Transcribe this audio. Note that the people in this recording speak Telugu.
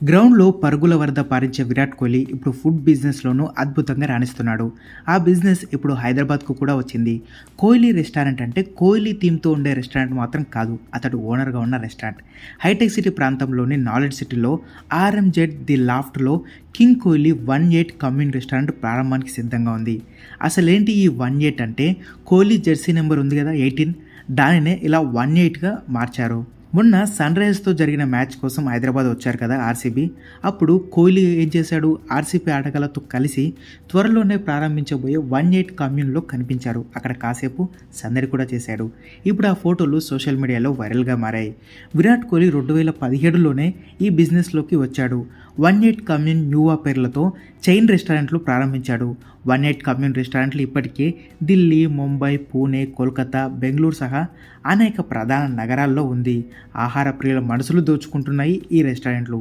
గ్రౌండ్‌లో పరుగుల వరద పారించే విరాట్ కోహ్లీ ఇప్పుడు ఫుడ్ బిజినెస్‌లోనూ అద్భుతంగా రాణిస్తున్నాడు. ఆ బిజినెస్ ఇప్పుడు హైదరాబాద్‌కు కూడా వచ్చింది. కోహ్లీ రెస్టారెంట్ అంటే కోహ్లీ థీమ్‌తో ఉండే రెస్టారెంట్ మాత్రం కాదు. అతడు ఓనర్‌గా ఉన్న రెస్టారెంట్. హైటెక్ సిటీ ప్రాంతంలోని నాలెడ్జ్ సిటీలో ఆర్ఎంజెడ్ ది లాఫ్ట్‌లో కింగ్ కోహ్లీ 18 కమ్యూన్ రెస్టారెంట్ ప్రారంభానికి సిద్ధంగా ఉంది. అసలేంటి ఈ 18 అంటే కోహ్లీ జెర్సీ నంబర్ ఉంది కదా 18 దానినే ఇలా 18గా మార్చారు. మొన్న సన్‌రైజర్స్‌తో జరిగిన మ్యాచ్ కోసం హైదరాబాద్ వచ్చారు కదా ఆర్‌సీబీ. అప్పుడు కోహ్లీ ఏం చేశాడు, ఆర్‌సీబీ ఆటగాళ్లతో కలిసి త్వరలోనే ప్రారంభించబోయే 18 కమ్యూన్‌లో కనిపించారు. అక్కడ కాసేపు సందడి కూడా చేశాడు. ఇప్పుడు ఆ ఫోటోలు సోషల్ మీడియాలో వైరల్‌గా మారాయి. విరాట్ కోహ్లీ 2017లోనే ఈ బిజినెస్‌లోకి వచ్చాడు. 18 కమ్యూన్ న్యూవా పేర్లతో చైన్ రెస్టారెంట్లు ప్రారంభించాడు. 18 కమ్యూన్ రెస్టారెంట్లు ఇప్పటికే ఢిల్లీ, ముంబై, పూణే, కోల్కతా, బెంగళూరు సహా అనేక ప్రధాన నగరాల్లో ఉంది. ఆహార ప్రియుల మనసులు దోచుకుంటున్నాయి ఈ రెస్టారెంట్లు.